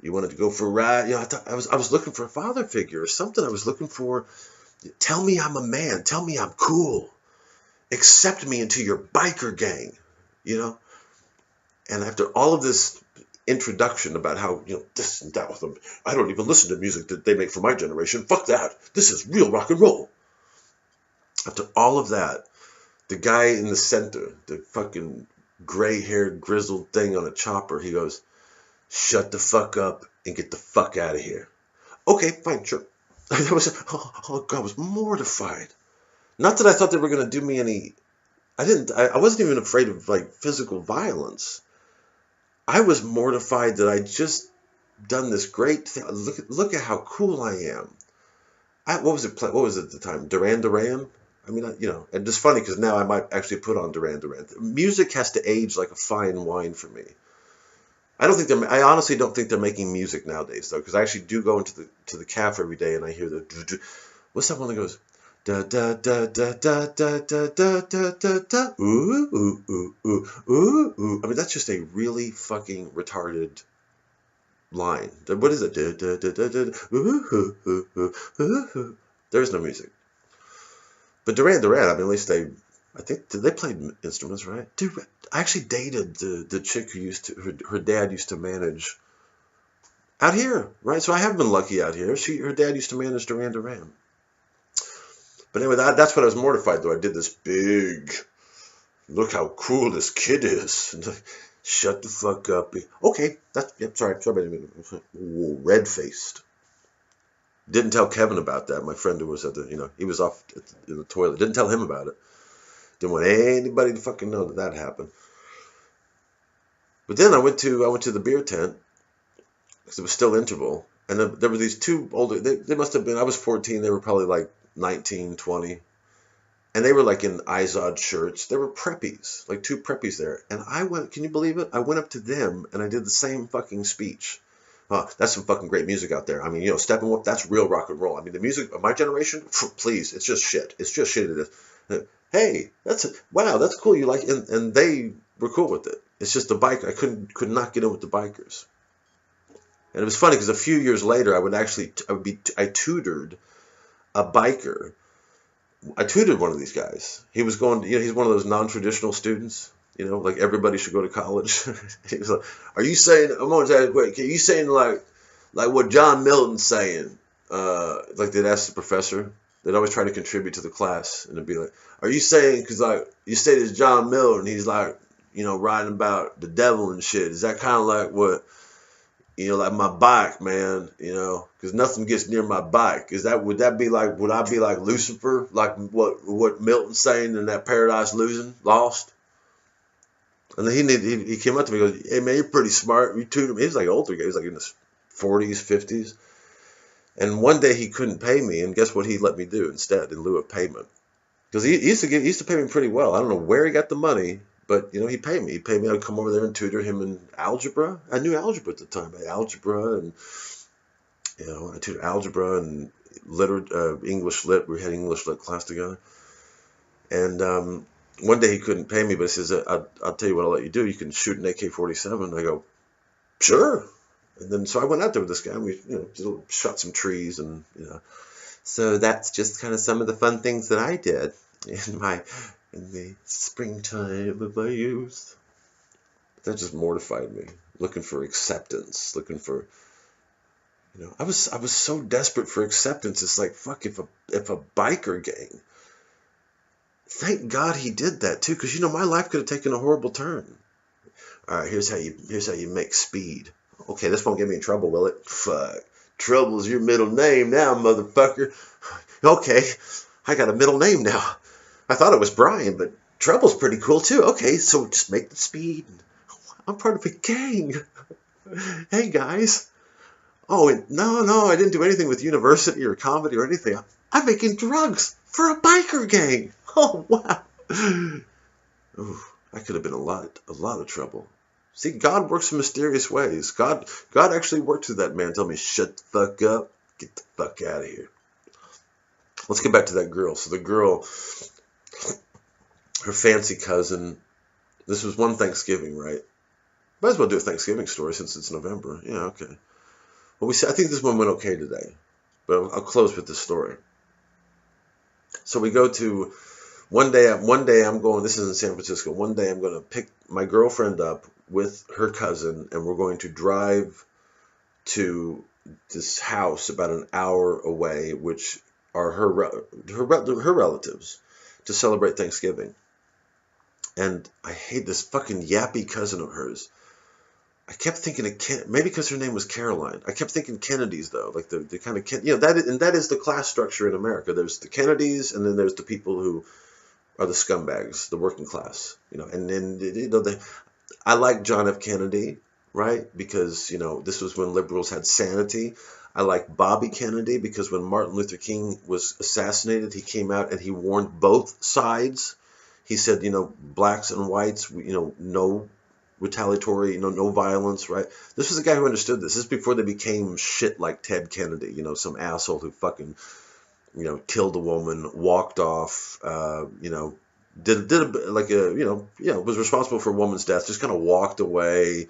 You wanted to go for a ride? You know, I was looking for a father figure or something. I was looking for, tell me I'm a man. Tell me I'm cool. Accept me into your biker gang, you know? And after all of this introduction about how, you know, this and that with them, I don't even listen to music that they make for my generation. Fuck that. This is real rock and roll. After all of that, the guy in the center, the fucking gray-haired, grizzled thing on a chopper, he goes, shut the fuck up and get the fuck out of here. Okay, fine, sure. I was mortified. Not that I thought they were going to do me any, I wasn't even afraid of like physical violence. I was mortified that I just done this great thing. Look at how cool I am. What was it at the time? Duran Duran? I mean, you know, and it's funny because now I might actually put on Duran Duran. Music has to age like a fine wine for me. I honestly don't think they're making music nowadays though, because I actually do go into the cafe every day and I hear what's that one that goes da da da da da da da da da da da ooh ooh ooh ooh ooh ooh. I mean, that's just a really fucking retarded line. What is it? Da da da da da ooh ooh ooh ooh ooh. There's no music. But Duran Duran, I mean, at least I think they played instruments, right? Dude, I actually dated the chick who her dad used to manage out here, right? So I have been lucky out here. Her dad used to manage Duran Duran. But anyway, that's what I was mortified though. I did this big, look how cool this kid is. Shut the fuck up. Okay, sorry, red faced. Didn't tell Kevin about that. My friend who was he was off in the toilet. Didn't tell him about it. Didn't want anybody to fucking know that happened. But then I went to the beer tent because it was still interval, and there were these two older. They must have been. I was 14. They were probably like 19, 20, and they were like in Izod shirts. They were preppies, like two preppies there. And I went. Can you believe it? I went up to them and I did the same fucking speech. That's some fucking great music out there. I mean, you know, Steppenwolf, that's real rock and roll. I mean, the music of my generation, please, it's just shit. It's just shit. It is. Hey, wow, that's cool. You like it? And they were cool with it. It's just the bike. I could not get in with the bikers. And it was funny because a few years later, I tutored a biker. I tutored one of these guys. He was going, he's one of those non-traditional students. Like everybody should go to college. He was like, "Are you saying? I'm going to ask, wait, are you saying like what John Milton's saying?" Like they'd ask the professor. they'd always try to contribute to the class, and it'd be like, "Are you saying because like you say this John Miller and he's like, writing about the devil and shit? Is that kind of like what?" Like my bike, man, because nothing gets near my bike. Would I be like Lucifer, like what Milton's saying in that Paradise Lost? And then he came up to me and goes, "Hey man, you're pretty smart. You tutored him." He was like older guy. He was like in his 40s, 50s. And one day he couldn't pay me, and guess what he let me do instead in lieu of payment? Because he used to pay me pretty well. I don't know where he got the money. But, he paid me. He paid me. I would come over there and tutor him in algebra. I knew algebra at the time. I had algebra and, I tutored algebra and English lit. We had English lit class together. And one day he couldn't pay me, but he says, I'll tell you what I'll let you do. You can shoot an AK-47. I go, sure. And then so I went out there with this guy and we, shot some trees and, So that's just kind of some of the fun things that I did in the springtime of my youth. That just mortified me. Looking for acceptance, looking for, I was so desperate for acceptance. It's like, fuck, if a biker gang. Thank God he did that too, because my life could have taken a horrible turn. All right, here's how you make speed. Okay, this won't get me in trouble, will it? Fuck, Trouble's your middle name now, motherfucker. Okay, I got a middle name now. I thought it was Brian, but Trouble's pretty cool too. Okay, so just make the speed. I'm part of a gang. Hey guys. Oh, and no, I didn't do anything with university or comedy or anything. I'm making drugs for a biker gang. Oh wow. Ooh, I could have been a lot of trouble. See, God works in mysterious ways. God actually worked through that man. Tell me, shut the fuck up. Get the fuck out of here. Let's get back to that girl. So the girl, her fancy cousin, this was one Thanksgiving, right? Might as well do a Thanksgiving story since it's November. Yeah, okay. Well, I think this one went okay today, but I'll close with this story. So we go to one day I'm going, this is in San Francisco. One day I'm going to pick my girlfriend up with her cousin, and we're going to drive to this house about an hour away, which are her relatives, to celebrate Thanksgiving. And I hate this fucking yappy cousin of hers. I kept thinking of maybe because her name was Caroline. I kept thinking Kennedys though, like the kind of that is the class structure in America. There's the Kennedys, and then there's the people who are the scumbags, the working class. And then I like John F. Kennedy, right? Because this was when liberals had sanity. I like Bobby Kennedy because when Martin Luther King was assassinated, he came out and he warned both sides. He said, blacks and whites, no retaliatory, no violence, right? This was a guy who understood this. This is before they became shit like Ted Kennedy, some asshole who fucking, killed a woman, walked off, was responsible for a woman's death, just kind of walked away.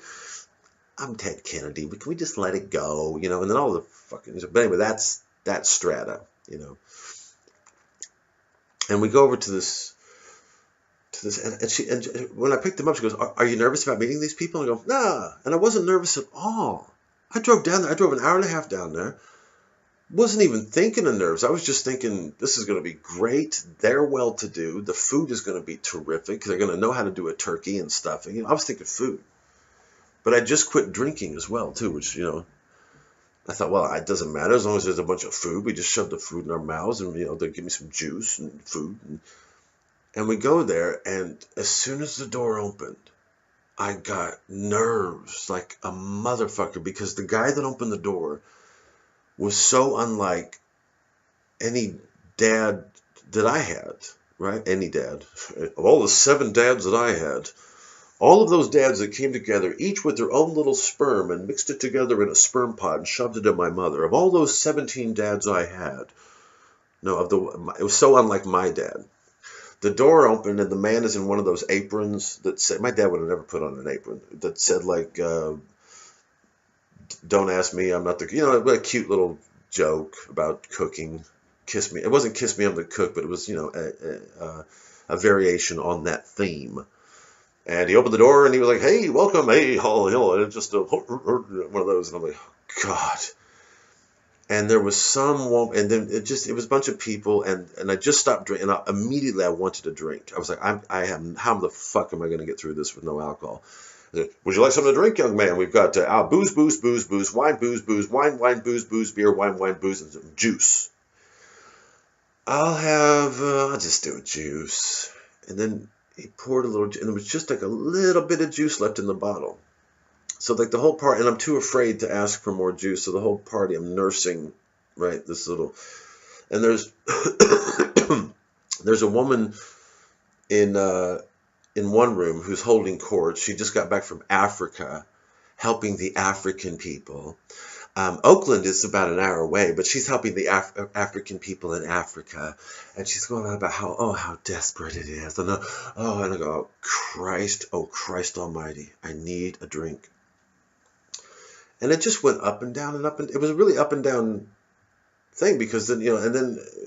I'm Ted Kennedy, but can we just let it go, and then all the fucking, but anyway, that's strata, and we go over to this, and when I picked them up, she goes, are you nervous about meeting these people? And I go, nah, and I wasn't nervous at all. I drove down there, I drove an hour and a half down there, wasn't even thinking of nerves. I was just thinking, this is going to be great. They're well-to-do. The food is going to be terrific. They're going to know how to do a turkey and stuffing. I was thinking food. But I just quit drinking as well, too, which, I thought, well, it doesn't matter as long as there's a bunch of food. We just shove the food in our mouths and, they'll give me some juice and food. And we go there, and as soon as the door opened, I got nerves like a motherfucker because the guy that opened the door was so unlike any dad that I had, right? Any dad. Of all the 7 dads that I had, all of those dads that came together, each with their own little sperm and mixed it together in a sperm pot and shoved it in my mother. Of all those 17 dads I had, it was so unlike my dad. The door opened and the man is in one of those aprons that said, my dad would have never put on an apron, that said like, don't ask me, I'm not the, a cute little joke about cooking. Kiss me. It wasn't kiss me, I'm the cook, but it was, a variation on that theme. And he opened the door and he was like, hey, welcome, hey, hello, and just one of those. And I'm like, oh, God. And there was some woman, and then it was a bunch of people, and I just stopped drinking, and immediately I wanted a drink. I was like, how the fuck am I going to get through this with no alcohol? Would you like something to drink, young man? We've got booze, booze, booze, booze, wine, booze, booze, wine, wine, booze, booze, beer, wine, wine, booze, and some juice. I'll just do a juice. And then he poured a little, and there was just like a little bit of juice left in the bottle. So like the whole party, and I'm too afraid to ask for more juice. So the whole party, I'm nursing, right, this little, and there's there's a woman in one room who's holding court. She just got back from Africa, helping the African people. Oakland is about an hour away, but she's helping the African people in Africa, and she's going on about how desperate it is, and and I go, oh Christ Almighty, I need a drink. And it just went up and down and up, and it was a really up and down thing, because then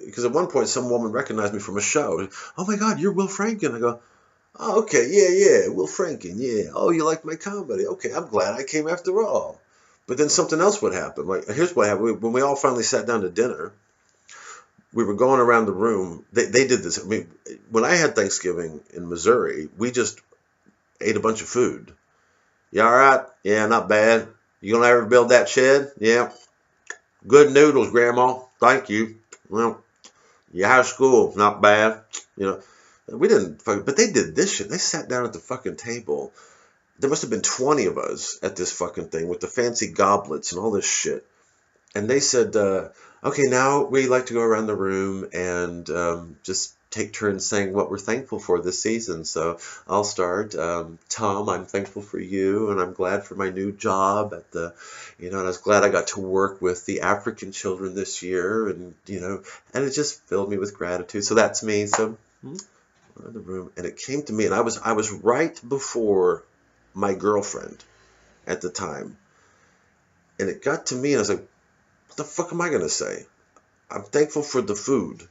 because at one point some woman recognized me from a show. Oh my God, you're Will Franken. I go, oh, okay, yeah, Will Franken, yeah. Oh, you like my comedy? Okay, I'm glad I came after all. But then something else would happen. Like, here's what happened. When we all finally sat down to dinner, we were going around the room. They did this. I mean, when I had Thanksgiving in Missouri, we just ate a bunch of food. You all right? Yeah, not bad. You gonna ever build that shed? Yeah. Good noodles, Grandma. Thank you. Well, yeah, how's school? Not bad. We didn't, but they did this shit. They sat down at the fucking table. There must have been 20 of us at this fucking thing with the fancy goblets and all this shit. And they said, okay, now we like to go around the room and just take turns saying what we're thankful for this season. So I'll start. Tom, I'm thankful for you, and I'm glad for my new job at and I was glad I got to work with the African children this year, and and it just filled me with gratitude. So that's me. So in the room, and it came to me, and I was right before my girlfriend at the time, and it got to me, and I was like, what the fuck am I gonna say? I'm thankful for the food.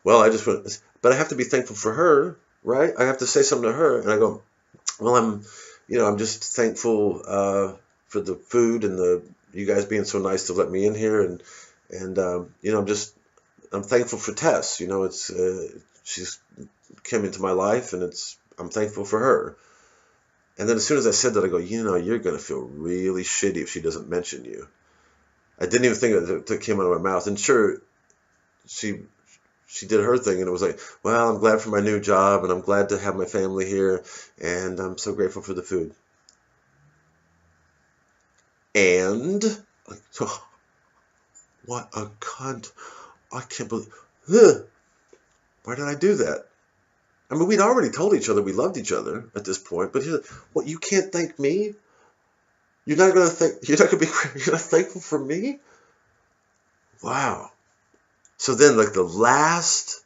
Well, I just went, but I have to be thankful for her, right? I have to say something to her, and I go, well, I'm just thankful for the food and you guys being so nice to let me in here, and I'm thankful for Tess. She's came into my life, and I'm thankful for her. And then as soon as I said that, I go, you're gonna feel really shitty if she doesn't mention you. I didn't even think it came out of my mouth, and sure, she did her thing, and it was like, well, I'm glad for my new job, and I'm glad to have my family here, and I'm so grateful for the food. And like, oh, what a cunt! I can't believe. Why did I do that? I mean, we'd already told each other we loved each other at this point, but he's like, what? You can't thank me? You're not gonna thank? You're not thankful for me? Wow. So then, like, the last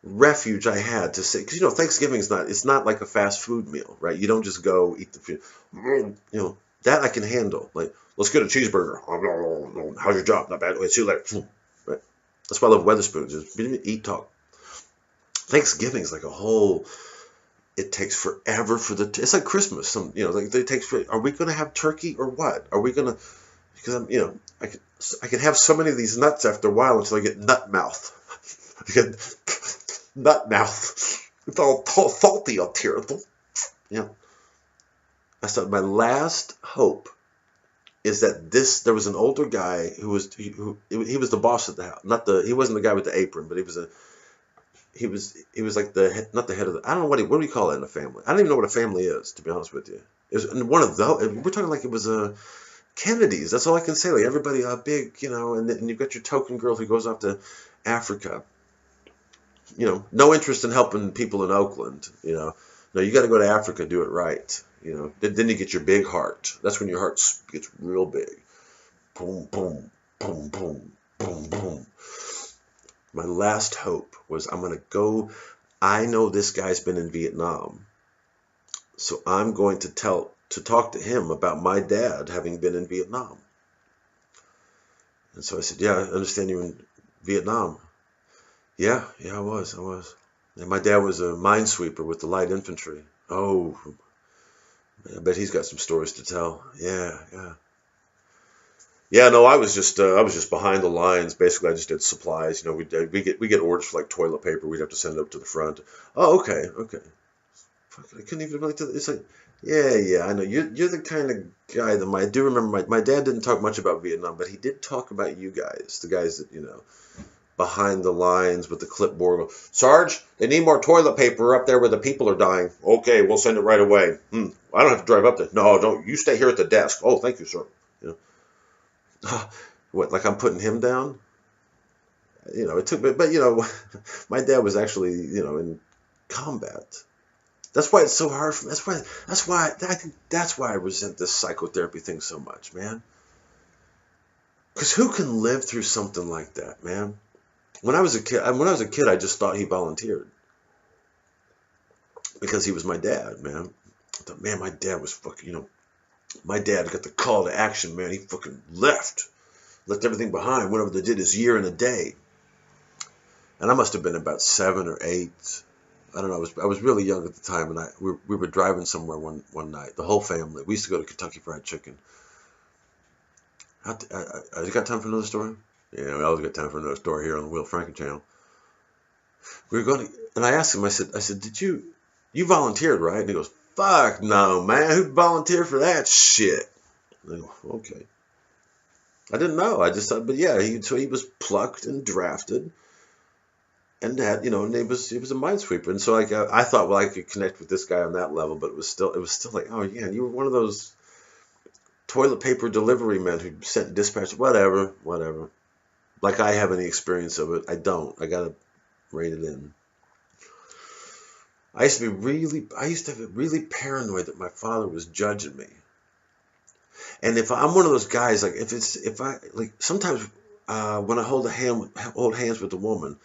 refuge I had to say, because Thanksgiving it's not like a fast food meal, right? You don't just go eat the food. That I can handle. Like, let's get a cheeseburger. How's your job? Not bad. Wait, see you later. Right? That's why I love Weatherspoons. Just eat, talk. Thanksgiving is like a whole. It takes forever for it's like Christmas. It takes. Are we going to have turkey or what? Are we going to? Because I can have so many of these nuts after a while until I get nut mouth. I get nut mouth. It's all salty up here. I thought my last hope is that there was an older guy who was the boss of the house. He wasn't the guy with the apron, but he was like not the head of I don't know what do you call it in a family? I don't even know what a family is, to be honest with you. It was one of those. We're talking like it was a Kennedys. That's all I can say. Like, everybody big, and you've got your token girl who goes off to Africa. No interest in helping people in Oakland. No, you got to go to Africa, do it right. Then you get your big heart. That's when your heart gets real big. Boom, boom, boom, boom, boom, boom. My last hope was I'm going to go. I know this guy's been in Vietnam, so I'm going to talk to him about my dad having been in Vietnam. And so I said, yeah, I understand you in Vietnam. Yeah, I was. And my dad was a minesweeper with the light infantry. Oh, I bet he's got some stories to tell. Yeah. Yeah, no, I was just behind the lines. Basically, I just did supplies. You know, we get orders for like toilet paper. We'd have to send it up to the front. Oh, okay, okay. Fuck, I couldn't even relate to it's like, yeah, yeah, I know. You're the kind of guy that I do remember. My dad didn't talk much about Vietnam, but he did talk about you guys, the guys that behind the lines with the clipboard. Sarge, they need more toilet paper up there where the people are dying. Okay, we'll send it right away. I don't have to drive up there. No, don't. You stay here at the desk. Oh, thank you, sir. You know, what? Like I'm putting him down? It took, but my dad was actually in combat. That's why it's so hard for me. I think that's why I resent this psychotherapy thing so much, man. Because who can live through something like that, man? When I was a kid, I just thought he volunteered because he was my dad, man. I thought, man, my dad was fucking, my dad got the call to action, man. He fucking left everything behind, went over there, did his year in a day. And I must have been about 7 or 8. I don't know. I was really young at the time, and we were driving somewhere one night. The whole family. We used to go to Kentucky Fried Chicken. You got time for another story? Yeah, we always got time for another story here on the Will Franken channel. We were going to, and I asked him. I said, did you volunteered, right? And he goes, fuck no, man. Who'd volunteer for that shit? And I go, okay. I didn't know. I just thought, but yeah, he was plucked and drafted. And that, and he was a minesweeper, and so like I thought, well, I could connect with this guy on that level, but it was still like, oh yeah, you were one of those toilet paper delivery men who sent dispatch, whatever. Like I have any experience of it, I don't. I gotta rein it in. I used to have it really paranoid that my father was judging me, and if I'm one of those guys, like sometimes when I hold hands with a woman.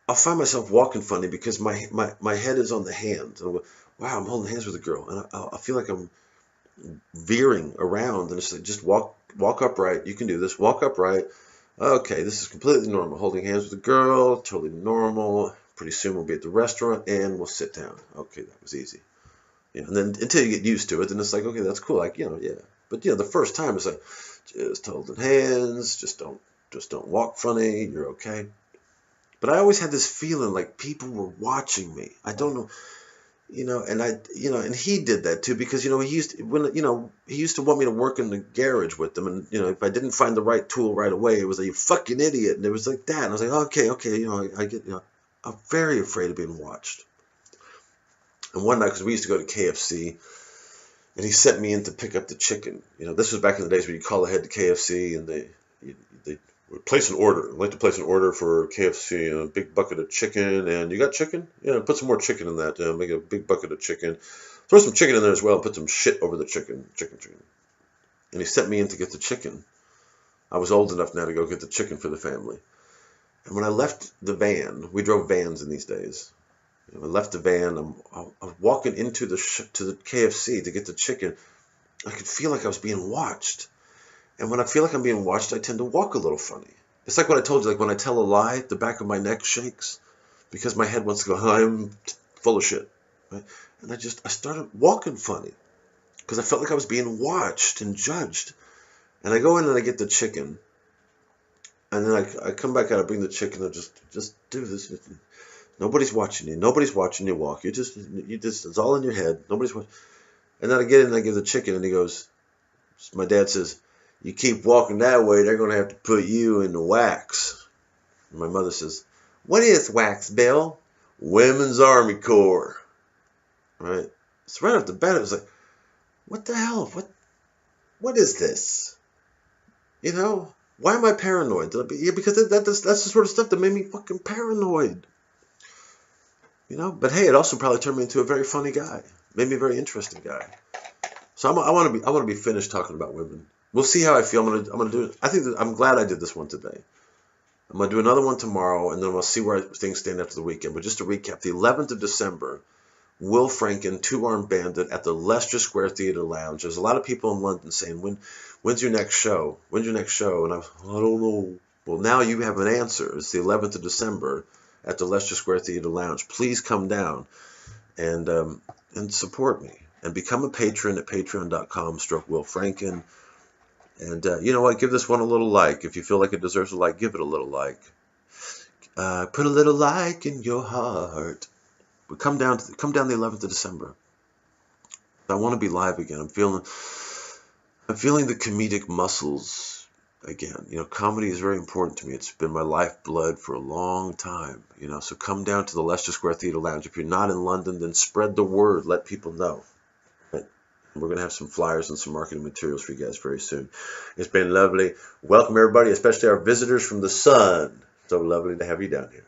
I'll find myself walking funny because my head is on the hands. And I'll go, wow, I'm holding hands with a girl. And I feel like I'm veering around. And it's like, just walk upright. You can do this. Walk upright. Okay, this is completely normal. Holding hands with a girl, totally normal. Pretty soon we'll be at the restaurant and we'll sit down. Okay, that was easy. And then until you get used to it, then it's like, okay, that's cool. Like, yeah. But, the first time it's like, just holding hands. Just don't walk funny. You're okay. But I always had this feeling like people were watching me. I don't know, and he did that too because he used to want me to work in the garage with them, and if I didn't find the right tool right away, it was like, you fucking idiot, and it was like that, and I was like, okay, I get, I'm very afraid of being watched. And one night, because we used to go to KFC, and he sent me in to pick up the chicken. This was back in the days when you call ahead to KFC and they place an order. I'd like to place an order for KFC, a big bucket of chicken, and you got chicken? Yeah, put some more chicken in that. Make a big bucket of chicken. Throw some chicken in there as well, and put some shit over the chicken. And he sent me in to get the chicken. I was old enough now to go get the chicken for the family. And when I left the van, we drove vans in these days. I left the van. I'm walking into the KFC to get the chicken. I could feel like I was being watched. And when I feel like I'm being watched, I tend to walk a little funny. It's like what I told you, like when I tell a lie, the back of my neck shakes because my head wants to go, I'm full of shit. Right? And I started walking funny because I felt like I was being watched and judged. And I go in and I get the chicken. And then I come back out, I bring the chicken, and just do this. Nobody's watching you. Nobody's watching you walk. You just, it's all in your head. Nobody's watching. And then I get in and I give the chicken, and he goes, my dad says, you keep walking that way, they're going to have to put you in the wax. And my mother says, what is wax, Bill? Women's Army Corps. Right? So right off the bat, it was like, what the hell? What is this? Why am I paranoid? Because that's the sort of stuff that made me fucking paranoid. But hey, it also probably turned me into a very funny guy. Made me a very interesting guy. So I want to be finished talking about women. We'll see how I feel. I'm gonna do it. I'm glad I did this one today. I'm gonna do another one tomorrow, and then we'll see where things stand after the weekend. But just to recap, the 11th of December, Will Franken, Two-Armed Bandit at the Leicester Square Theatre Lounge. There's a lot of people in London saying, when's your next show? When's your next show? And I don't know. Well, now you have an answer. It's the 11th of December at the Leicester Square Theatre Lounge. Please come down and support me and become a patron at patreon.com/Will Franken. And you know what? Give this one a little like. If you feel like it deserves a like, give it a little like. Put a little like in your heart. But come down the 11th of December. I want to be live again. I'm feeling the comedic muscles again. You know, comedy is very important to me. It's been my lifeblood for a long time. You know, so come down to the Leicester Square Theatre Lounge. If you're not in London, then spread the word. Let people know. Right? We're going to have some flyers and some marketing materials for you guys very soon. It's been lovely. Welcome, everybody, especially our visitors from the sun. So lovely to have you down here.